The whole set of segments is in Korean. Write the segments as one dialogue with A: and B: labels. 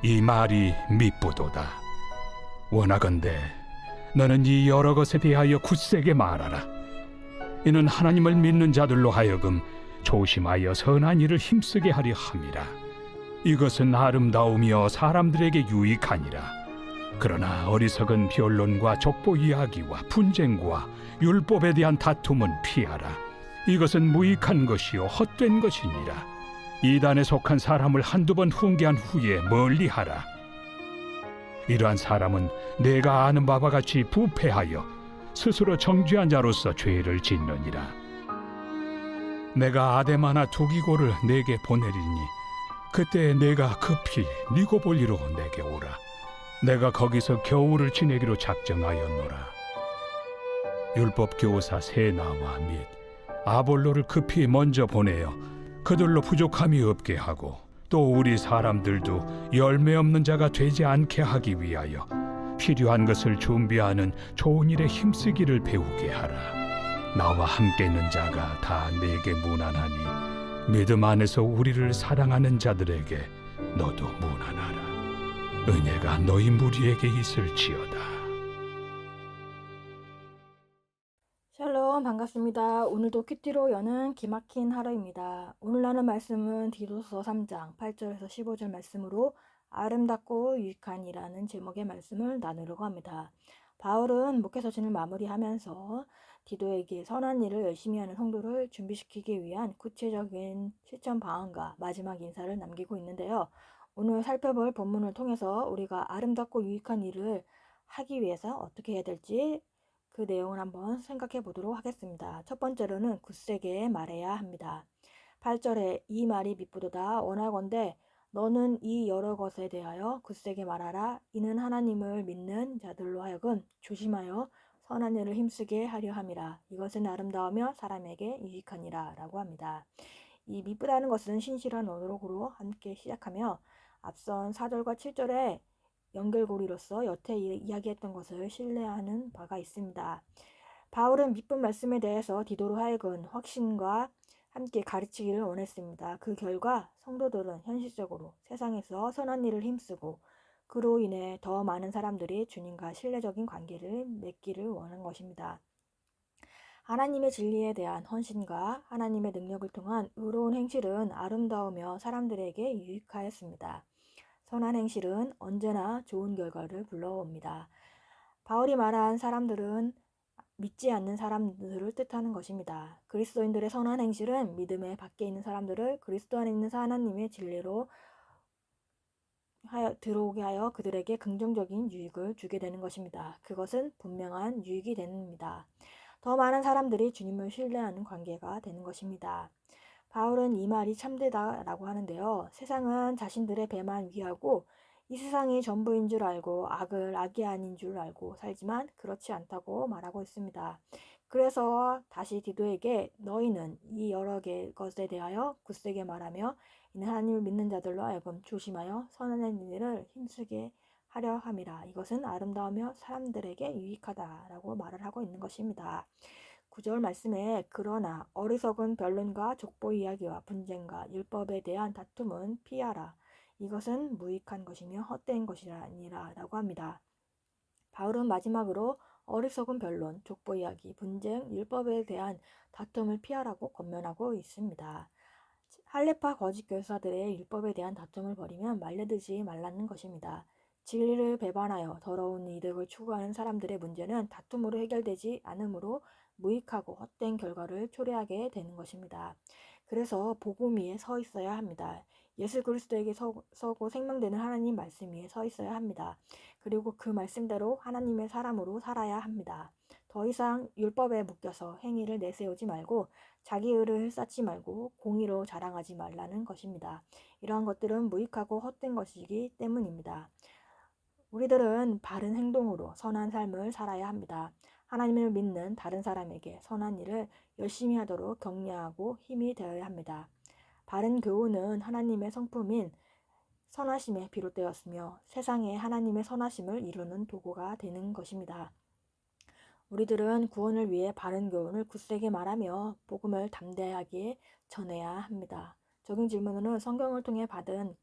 A: 이 말이 미쁘도다. 원하건대 너는 이 여러 것에 대하여 굳세게 말하라. 이는 하나님을 믿는 자들로 하여금 조심하여 선한 일을 힘쓰게 하려 함이라. 이것은 아름다우며 사람들에게 유익하니라. 그러나 어리석은 변론과 족보 이야기와 분쟁과 율법에 대한 다툼은 피하라. 이것은 무익한 것이요 헛된 것이니라. 이단에 속한 사람을 한두 번 훈계한 후에 멀리하라. 이러한 사람은 내가 아는 바와 같이 부패하여 스스로 정죄한 자로서 죄를 짓느니라. 내가 아데마나 두기고를 내게 보내리니 그때 내가 급히 니고볼리로 내게 오라. 내가 거기서 겨울을 지내기로 작정하였노라. 율법 교사 세나와 및 아볼로를 급히 먼저 보내어 그들로 부족함이 없게 하고 또 우리 사람들도 열매 없는 자가 되지 않게 하기 위하여 필요한 것을 준비하는 좋은 일에 힘쓰기를 배우게 하라. 나와 함께 있는 자가 다 내게 무난하니 믿음 안에서 우리를 사랑하는 자들에게 너도 무난하라. 은혜가 너희 무리에게 있을지어다.
B: 샬롬, 반갑습니다. 오늘도 큐티로 여는 기막힌 하루입니다. 오늘 나눌 말씀은 디도서 3장 8절에서 15절 말씀으로 아름답고 유익한 이라는 제목의 말씀을 나누려고 합니다. 바울은 목회서신을 마무리하면서 디도에게 선한 일을 열심히 하는 성도를 준비시키기 위한 구체적인 실천 방안과 마지막 인사를 남기고 있는데요. 오늘 살펴볼 본문을 통해서 우리가 아름답고 유익한 일을 하기 위해서 어떻게 해야 될지 그 내용을 한번 생각해 보도록 하겠습니다. 첫 번째로는 굳세게 말해야 합니다. 8절에 이 말이 미쁘도다. 원하건대 너는 이 여러 것에 대하여 굳세게 말하라. 이는 하나님을 믿는 자들로 하여금 조심하여 선한 일을 힘쓰게 하려 함이라. 이것은 아름다우며 사람에게 유익하니라 라고 합니다. 이 미쁘다는 것은 신실한 언어로 함께 시작하며 앞선 4절과 7절에 연결고리로서 여태 이야기했던 것을 신뢰하는 바가 있습니다. 바울은 미쁜 말씀에 대해서 디도로 하여금 확신과 함께 가르치기를 원했습니다. 그 결과 성도들은 현실적으로 세상에서 선한 일을 힘쓰고 그로 인해 더 많은 사람들이 주님과 신뢰적인 관계를 맺기를 원한 것입니다. 하나님의 진리에 대한 헌신과 하나님의 능력을 통한 의로운 행실은 아름다우며 사람들에게 유익하였습니다. 선한 행실은 언제나 좋은 결과를 불러옵니다. 바울이 말한 사람들은 믿지 않는 사람들을 뜻하는 것입니다. 그리스도인들의 선한 행실은 믿음의 밖에 있는 사람들을 그리스도 안에 있는 하나님의 진리로 들어오게 하여 그들에게 긍정적인 유익을 주게 되는 것입니다. 그것은 분명한 유익이 됩니다. 더 많은 사람들이 주님을 신뢰하는 관계가 되는 것입니다. 바울은 이 말이 참되다라고 하는데요. 세상은 자신들의 배만 위하고 이 세상이 전부인 줄 알고 악을 악이 아닌 줄 알고 살지만 그렇지 않다고 말하고 있습니다. 그래서 다시 디도에게 너희는 이 여러 개 것에 대하여 굳세게 말하며 이는 하나님을 믿는 자들로 하여금 조심하여 선한 일을 힘쓰게 하려 함이라. 이것은 아름다우며 사람들에게 유익하다라고 말을 하고 있는 것입니다. 9절 말씀에 그러나 어리석은 변론과 족보 이야기와 분쟁과 율법에 대한 다툼은 피하라. 이것은 무익한 것이며 헛된 것이니라 라고 합니다. 바울은 마지막으로 어리석은 변론, 족보 이야기, 분쟁, 율법에 대한 다툼을 피하라고 권면하고 있습니다. 할례파 거짓 교사들의 율법에 대한 다툼을 벌이면 말려들지 말라는 것입니다. 진리를 배반하여 더러운 이득을 추구하는 사람들의 문제는 다툼으로 해결되지 않으므로 무익하고 헛된 결과를 초래하게 되는 것입니다. 그래서 복음 위에 서 있어야 합니다. 예수 그리스도에게 서고 생명되는 하나님 말씀 위에 서 있어야 합니다. 그리고 그 말씀대로 하나님의 사람으로 살아야 합니다. 더 이상 율법에 묶여서 행위를 내세우지 말고 자기 의를 쌓지 말고 공의로 자랑하지 말라는 것입니다. 이러한 것들은 무익하고 헛된 것이기 때문입니다. 우리들은 바른 행동으로 선한 삶을 살아야 합니다. 하나님을 믿는 다른 사람에게 선한 일을 열심히 하도록 격려하고 힘이 되어야 합니다. 바른 교훈은 하나님의 성품인 선하심에 비롯되었으며 세상에 하나님의 선하심을 이루는 도구가 되는 것입니다. 우리들은 구원을 위해 바른 교훈을 굳세게 말하며 복음을 담대하게 전해야 합니다. 적용 질문으로는 성경을 통해 받은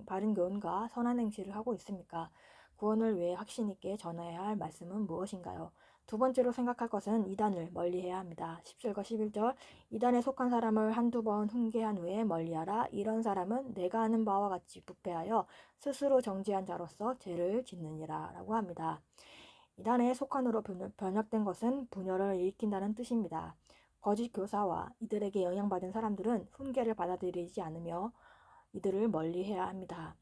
B: 바른 교훈과 선한 행실을 하고 있습니까? 구원을 위해 확신 있게 전해야 할 말씀은 무엇인가요? 두 번째로 생각할 것은 이단을 멀리해야 합니다. 10절과 11절 이단에 속한 사람을 한두 번 훈계한 후에 멀리하라. 이런 사람은 내가 아는 바와 같이 부패하여 스스로 정죄한 자로서 죄를 짓느니라 라고 합니다. 이단에 속한으로 번역된 것은 분열을 일으킨다는 뜻입니다. 거짓 교사와 이들에게 영향받은 사람들은 훈계를 받아들이지 않으며 이들을 멀리해야 합니다.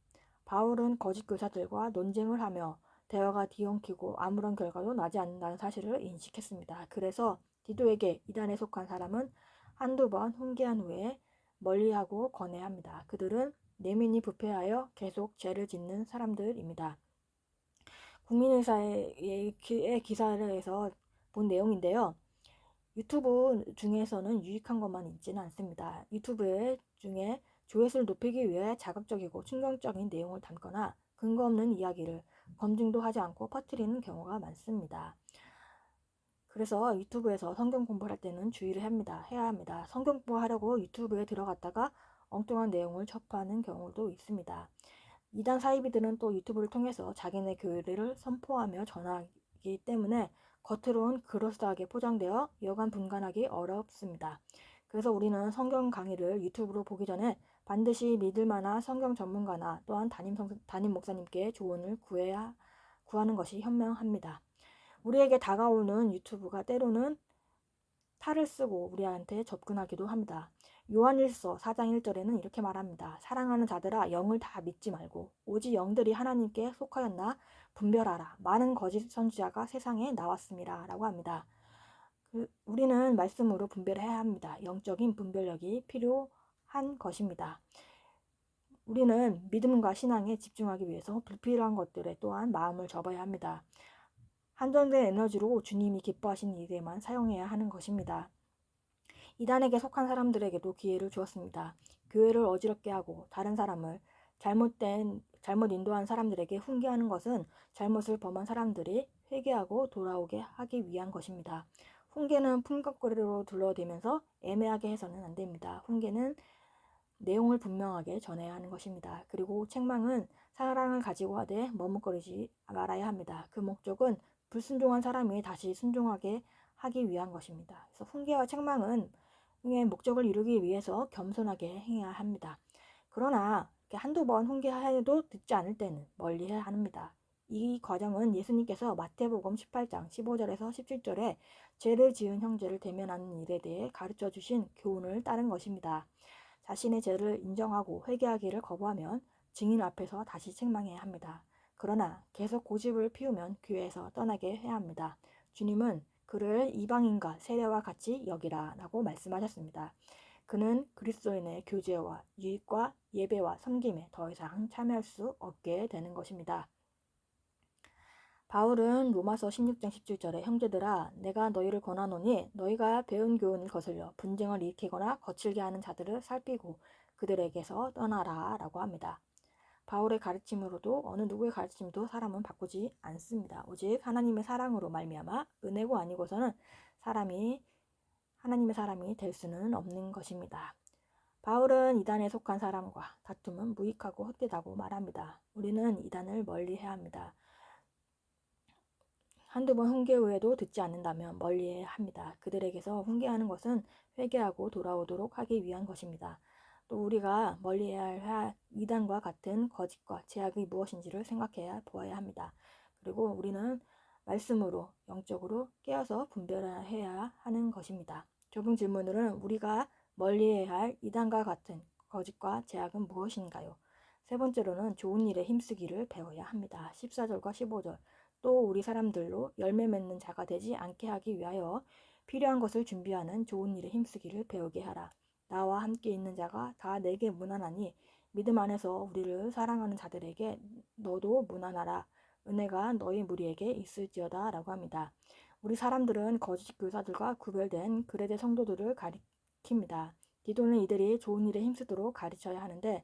B: 바울은 거짓 교사들과 논쟁을 하며 대화가 뒤엉키고 아무런 결과도 나지 않는다는 사실을 인식했습니다. 그래서 디도에게 이단에 속한 사람은 한두 번 훈계한 후에 멀리하고 권해야 합니다. 그들은 내면이 부패하여 계속 죄를 짓는 사람들입니다. 국민의사의 기사에서 본 내용인데요. 유튜브 중에서는 유익한 것만 있지는 않습니다. 유튜브 중에 조회수를 높이기 위해 자극적이고 충격적인 내용을 담거나 근거 없는 이야기를 검증도 하지 않고 퍼뜨리는 경우가 많습니다. 그래서 유튜브에서 성경 공부를 할 때는 주의를 해야 합니다. 성경 공부하려고 유튜브에 들어갔다가 엉뚱한 내용을 접하는 경우도 있습니다. 이단 사이비들은 또 유튜브를 통해서 자기네 교리를 선포하며 전하기 때문에 겉으론 그럴싸하게 포장되어 여간 분간하기 어렵습니다. 그래서 우리는 성경 강의를 유튜브로 보기 전에 반드시 믿을 만한 성경 전문가나 또한 담임 목사님께 조언을 구하는 것이 현명합니다. 우리에게 다가오는 유튜브가 때로는 탈을 쓰고 우리한테 접근하기도 합니다. 요한일서 4장 1절에는 이렇게 말합니다. 사랑하는 자들아 영을 다 믿지 말고 오직 영들이 하나님께 속하였나 분별하라. 많은 거짓 선지자가 세상에 나왔습니다. 라고 합니다. 우리는 말씀으로 분별해야 합니다. 영적인 분별력이 필요한 것입니다. 우리는 믿음과 신앙에 집중하기 위해서 불필요한 것들에 또한 마음을 접어야 합니다. 한정된 에너지로 주님이 기뻐하시는 일에만 사용해야 하는 것입니다. 이단에게 속한 사람들에게도 기회를 주었습니다. 교회를 어지럽게 하고 다른 사람을 잘못 인도한 사람들에게 훈계하는 것은 잘못을 범한 사람들이 회개하고 돌아오게 하기 위한 것입니다. 훈계는 풍각거리로 둘러대면서 애매하게 해서는 안 됩니다. 훈계는 내용을 분명하게 전해야 하는 것입니다. 그리고 책망은 사랑을 가지고 하되 머뭇거리지 말아야 합니다. 그 목적은 불순종한 사람이 다시 순종하게 하기 위한 것입니다. 그래서 훈계와 책망은 목적을 이루기 위해서 겸손하게 행해야 합니다. 그러나 한두 번 훈계해도 듣지 않을 때는 멀리해야 합니다. 이 과정은 예수님께서 마태복음 18장 15절에서 17절에 죄를 지은 형제를 대면하는 일에 대해 가르쳐 주신 교훈을 따른 것입니다. 자신의 죄를 인정하고 회개하기를 거부하면 증인 앞에서 다시 책망해야 합니다. 그러나 계속 고집을 피우면 교회에서 떠나게 해야 합니다. 주님은 그를 이방인과 세례와 같이 여기라 라고 말씀하셨습니다. 그는 그리스도인의 교제와 유익과 예배와 섬김에 더 이상 참여할 수 없게 되는 것입니다. 바울은 로마서 16장 17절에 형제들아 내가 너희를 권하노니 너희가 배운 교훈을 거슬려 분쟁을 일으키거나 거칠게 하는 자들을 살피고 그들에게서 떠나라 라고 합니다. 바울의 가르침으로도 어느 누구의 가르침도 사람은 바꾸지 않습니다. 오직 하나님의 사랑으로 말미암아 은혜고 아니고서는 하나님의 사람이 될 수는 없는 것입니다. 바울은 이단에 속한 사람과 다툼은 무익하고 헛되다고 말합니다. 우리는 이단을 멀리해야 합니다. 한두 번 훈계 후에도 듣지 않는다면 멀리해야 합니다. 그들에게서 훈계하는 것은 회개하고 돌아오도록 하기 위한 것입니다. 또 우리가 멀리해야 할 이단과 같은 거짓과 제약이 무엇인지를 생각해 보아야 합니다. 그리고 우리는 말씀으로 영적으로 깨어서 분별해야 하는 것입니다. 적용 질문으로는 우리가 멀리해야 할 이단과 같은 거짓과 제약은 무엇인가요? 세 번째로는 좋은 일에 힘쓰기를 배워야 합니다. 14절과 15절 또 우리 사람들로 열매 맺는 자가 되지 않게 하기 위하여 필요한 것을 준비하는 좋은 일에 힘쓰기를 배우게 하라. 나와 함께 있는 자가 다 내게 무난하니 믿음 안에서 우리를 사랑하는 자들에게 너도 무난하라. 은혜가 너희 무리에게 있을지어다 라고 합니다. 우리 사람들은 거짓 교사들과 구별된 그레데 성도들을 가리킵니다. 디도는 이들이 좋은 일에 힘쓰도록 가르쳐야 하는데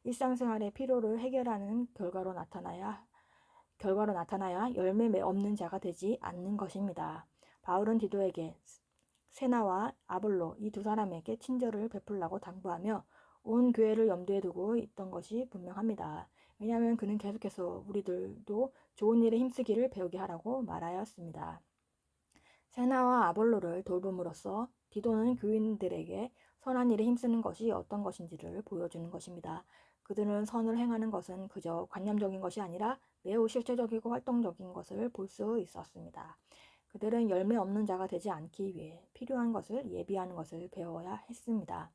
B: 일상생활의 필요를 해결하는 결과로 나타나야 열매 없는 자가 되지 않는 것입니다. 바울은 디도에게 세나와 아볼로 이 두 사람에게 친절을 베풀라고 당부하며 온 교회를 염두에 두고 있던 것이 분명합니다. 왜냐하면 그는 계속해서 우리들도 좋은 일에 힘쓰기를 배우게 하라고 말하였습니다. 세나와 아볼로를 돌봄으로써 디도는 교인들에게 선한 일에 힘쓰는 것이 어떤 것인지를 보여주는 것입니다. 그들은 선을 행하는 것은 그저 관념적인 것이 아니라 매우 실제적이고 활동적인 것을 볼 수 있었습니다. 그들은 열매 없는 자가 되지 않기 위해 필요한 것을 예비하는 것을 배워야 했습니다.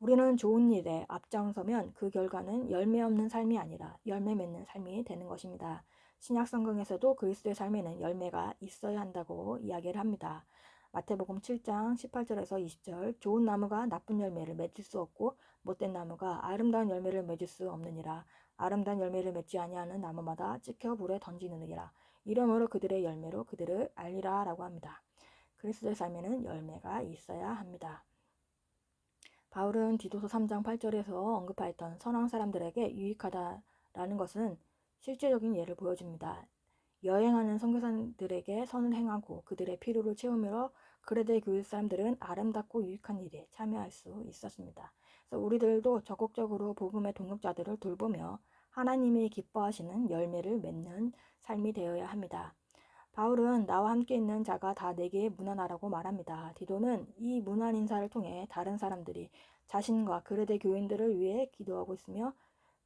B: 우리는 좋은 일에 앞장서면 그 결과는 열매 없는 삶이 아니라 열매 맺는 삶이 되는 것입니다. 신약 성경에서도 그리스도의 삶에는 열매가 있어야 한다고 이야기를 합니다. 마태복음 7장 18절에서 20절 좋은 나무가 나쁜 열매를 맺을 수 없고 못된 나무가 아름다운 열매를 맺을 수 없느니라. 아름다운 열매를 맺지 아니하는 나무마다 찍혀 불에 던지느니라. 이러므로 그들의 열매로 그들을 알리라 라고 합니다. 그리스도의 삶에는 열매가 있어야 합니다. 바울은 디도서 3장 8절에서 언급하였던 선한 사람들에게 유익하다라는 것은 실제적인 예를 보여줍니다. 여행하는 선교사들에게 선을 행하고 그들의 필요를 채우며 그레데 교회 사람들은 아름답고 유익한 일에 참여할 수 있었습니다. 그래서 우리들도 적극적으로 복음의 동역자들을 돌보며 하나님이 기뻐하시는 열매를 맺는 삶이 되어야 합니다. 바울은 나와 함께 있는 자가 다 내게 문안하라고 말합니다. 디도는 이 문안 인사를 통해 다른 사람들이 자신과 그레데 교인들을 위해 기도하고 있으며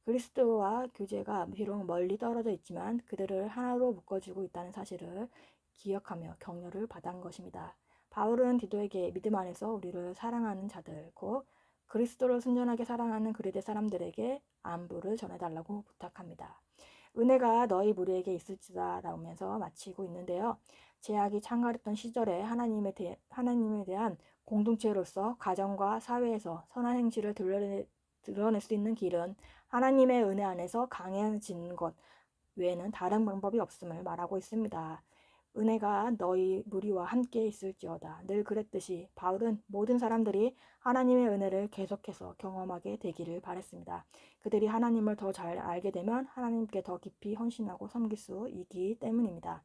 B: 그리스도와 교제가 비록 멀리 떨어져 있지만 그들을 하나로 묶어주고 있다는 사실을 기억하며 격려를 받은 것입니다. 바울은 디도에게 믿음 안에서 우리를 사랑하는 자들, 곧 그리스도를 순전하게 사랑하는 그레데 사람들에게 안부를 전해달라고 부탁합니다. 은혜가 너희 무리에게 있을지다 라면서 마치고 있는데요. 제약이 창궐했던 시절에 하나님에 대한 공동체로서 가정과 사회에서 선한 행실을 드러낼 수 있는 길은 하나님의 은혜 안에서 강해지는 것 외에는 다른 방법이 없음을 말하고 있습니다. 은혜가 너희 무리와 함께 있을지어다. 늘 그랬듯이 바울은 모든 사람들이 하나님의 은혜를 계속해서 경험하게 되기를 바랬습니다. 그들이 하나님을 더 잘 알게 되면 하나님께 더 깊이 헌신하고 섬길 수 있기 때문입니다.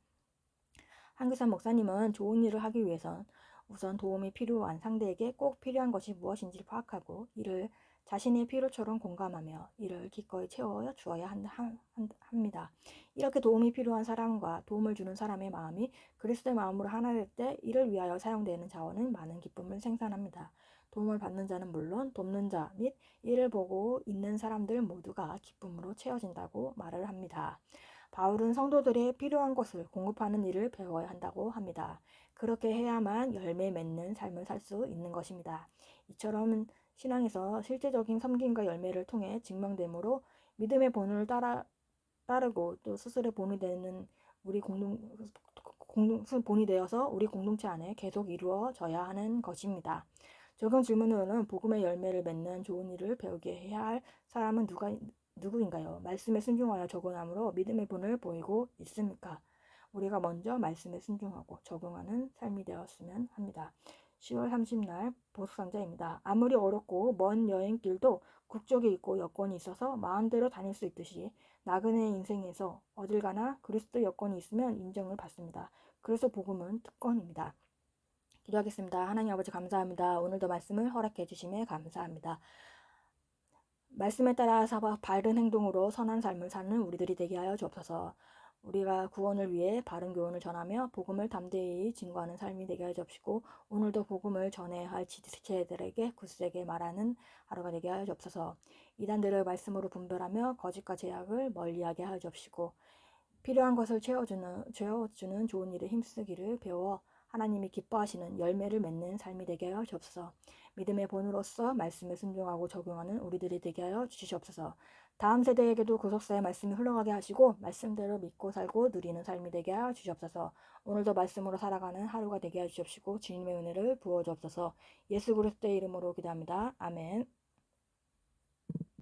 B: 한규산 목사님은 좋은 일을 하기 위해선 우선 도움이 필요한 상대에게 꼭 필요한 것이 무엇인지 파악하고 이를 자신의 필요처럼 공감하며 이를 기꺼이 채워 주어야 합니다. 이렇게 도움이 필요한 사람과 도움을 주는 사람의 마음이 그리스도의 마음으로 하나 될 때 이를 위하여 사용되는 자원은 많은 기쁨을 생산합니다. 도움을 받는 자는 물론 돕는 자 및 이를 보고 있는 사람들 모두가 기쁨으로 채워진다고 말을 합니다. 바울은 성도들이 필요한 것을 공급하는 일을 배워야 한다고 합니다. 그렇게 해야만 열매 맺는 삶을 살 수 있는 것입니다. 이처럼 신앙에서 실제적인 섬김과 열매를 통해 증명되므로 믿음의 본을 따르고 또 스스로의 본이 되는 본이 되어서 우리 공동체 안에 계속 이루어져야 하는 것입니다. 적은 질문으로는 복음의 열매를 맺는 좋은 일을 배우게 해야 할 사람은 누구인가요? 말씀에 순종하여 적응함으로 믿음의 본을 보이고 있습니까? 우리가 먼저 말씀에 순종하고 적응하는 삶이 되었으면 합니다. 10월 30날 보석상자입니다. 아무리 어렵고 먼 여행길도 국적이 있고 여권이 있어서 마음대로 다닐 수 있듯이 나그네 인생에서 어딜 가나 그리스도 여권이 있으면 인정을 받습니다. 그래서 복음은 특권입니다. 기도하겠습니다. 하나님 아버지 감사합니다. 오늘도 말씀을 허락해 주심에 감사합니다. 말씀에 따라 바른 행동으로 선한 삶을 사는 우리들이 되게 하여 주옵소서. 우리가 구원을 위해 바른 교훈을 전하며 복음을 담대히 증거하는 삶이 되게 하여 주옵시고 오늘도 복음을 전해야 할 지체들에게 굳세게 말하는 하루가 되게 하여 주옵소서. 이단들을 말씀으로 분별하며 거짓과 제약을 멀리하게 하여 주옵시고 필요한 것을 채워주는 좋은 일에 힘쓰기를 배워 하나님이 기뻐하시는 열매를 맺는 삶이 되게 하여 주옵소서. 믿음의 본으로서 말씀에 순종하고 적용하는 우리들이 되게 하여 주시옵소서. 다음 세대에게도 구속사의 말씀이 흘러가게 하시고 말씀대로 믿고 살고 누리는 삶이 되게 하여 주시옵소서. 오늘도 말씀으로 살아가는 하루가 되게 하여 주옵시고 주님의 은혜를 부어 주옵소서. 예수 그리스도의 이름으로 기도합니다. 아멘.